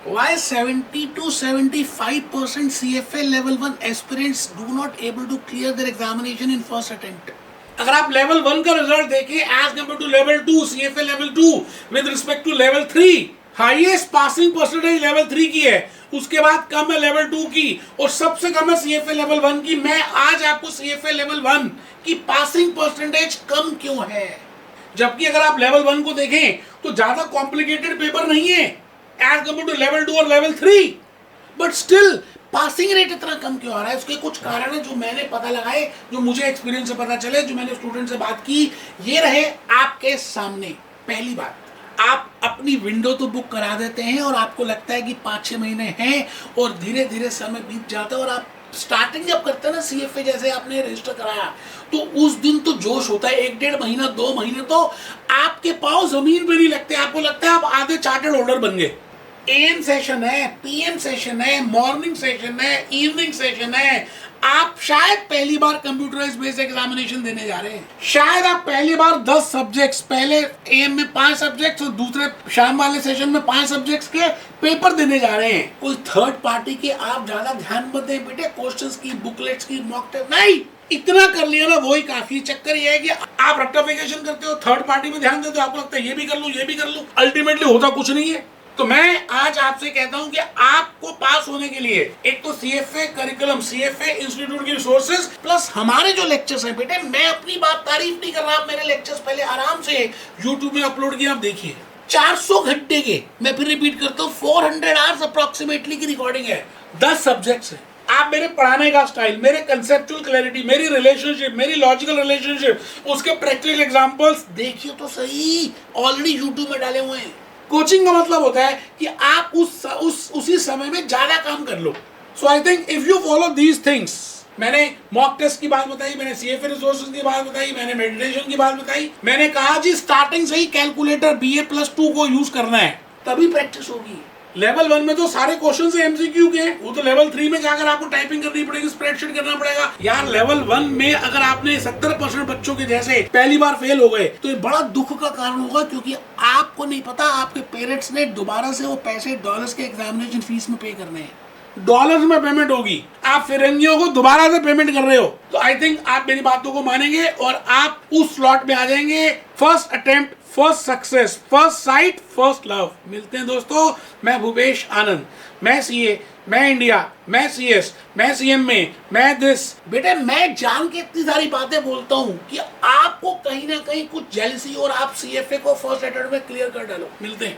Why 70 to 75% CFA level 1 aspirants do not able to clear their examination in first attempt? अगर आप level 1 का result देखें as compare to level 2 CFA level 2 with respect to level 3, highest passing percentage level 3 की है, उसके बाद कम है level 2 की और सबसे कम है CFA लेवल 1 की। मैं आज आपको CFA लेवल 1 की पासिंग परसेंटेज कम क्यों है, जबकि अगर आप लेवल 1 को देखें तो ज्यादा कॉम्प्लिकेटेड पेपर नहीं है एज कम्पेयर टू लेवल 2 और level 3, but still passing rate इतना कम क्यों आ रहा है? उसके कुछ कारण है जो मैंने पता लगाए, जो मुझे एक्सपीरियंस से पता चले, जो मैंने स्टूडेंट से बात की, ये रहे आपके सामने। पहली बात, आप अपनी विंडो तो बुक करा देते हैं और आपको लगता है कि 5-6 महीने हैं और धीरे धीरे समय बीत जाता है और आप स्टार्टिंग जब करते हैं ना CFA, जैसे आपने रजिस्टर कराया तो उस दिन तो जोश होता है, 1-1.5 महीना 2 महीने तो आपके पाँव जमीन पे नहीं लगते, आपको लगता है आप आधे चार्टर्ड होल्डर बन गए। AM सेशन है, PM सेशन है, मॉर्निंग सेशन है, इवनिंग सेशन है, आप शायद पहली बार कंप्यूटराइज बेस्ड एग्जामिनेशन देने जा रहे हैं, शायद आप पहली बार 10 सब्जेक्ट्स, पहले AM में 5 सब्जेक्ट्स और दूसरे शाम वाले सेशन में 5 सब्जेक्ट्स के पेपर देने जा रहे हैं। कोई थर्ड पार्टी के आप ज्यादा ध्यान मत दें बेटे, क्वेश्चंस की, बुकलेट्स की, मॉक टेस्ट नहीं, इतना कर लिया ना वही काफी। चक्कर ये है कि आप रेक्टिफिकेशन करते हो, थर्ड पार्टी में ध्यान देते हो, आपको लगता है ये भी कर लूं, ये भी कर लूं, अल्टीमेटली होता कुछ नहीं है। तो मैं आज आपसे कहता हूं कि आपको पास होने के लिए एक तो CFA करिकुलम, CFA इंस्टीट्यूट की रिसोर्सेज प्लस हमारे जो लेक्चर्स हैं बेटे, मैं अपनी बात तारीफ नहीं कर रहा, आप मेरे लेक्चर्स पहले आराम से YouTube में अपलोड किए, आप देखिए 400 घंटे के, मैं फिर रिपीट करता हूँ 400 आवर्स अप्रोक्सीमेटली की रिकॉर्डिंग है, 10 सब्जेक्ट्स है। आप मेरे पढ़ाने का स्टाइल, मेरे कंसेप्चुअल क्लैरिटी, मेरी रिलेशनशिप, मेरी लॉजिकल रिलेशनशिप, उसके प्रैक्टिकल एग्जांपल्स देखिए तो सही, ऑलरेडी YouTube में डाले हुए हैं। कोचिंग का मतलब होता है कि आप उसी समय में ज्यादा काम कर लो। So I think if you follow these things, मैंने मॉक टेस्ट की बात बताई, मैंने CFA रिसोर्सेज की बात बताई, मैंने मेडिटेशन की बात बताई, मैंने कहा जी स्टार्टिंग से ही कैलकुलेटर BA+2 को यूज करना है, तभी प्रैक्टिस होगी। लेवल 1 में तो सारे क्वेश्चन से MCQ के, वो तो लेवल 3 में जाकर आपको टाइपिंग करनी पड़ेगी, स्प्रेडशीट करना पड़ेगा। यार लेवल 1 में अगर आपने 70% बच्चों के जैसे पहली बार फेल हो गए तो ये बड़ा दुख का कारण होगा, क्योंकि आपको नहीं पता आपके पेरेंट्स ने दोबारा से वो पैसे डॉलर्स के एग्जामिनेशन फीस में पे करने हैं, डॉलर्स में पेमेंट होगी, आप फिरंगियों को दोबारा से पेमेंट कर रहे हो। तो आई थिंक आप मेरी बातों को मानेंगे और आप उस स्लॉट में आ जाएंगे, first attempt first success, first sight first love. मिलते हैं दोस्तों, मैं भूपेश आनंद, मैं CA, मैं इंडिया, मैं CS, मैं CMA, मैं दिस। बेटे मैं जान के इतनी सारी बातें बोलता हूँ कि आपको कहीं ना कहीं कुछ जेलसी और आप CFA को फर्स्ट अटेम्प्ट में क्लियर कर डालो। मिलते हैं।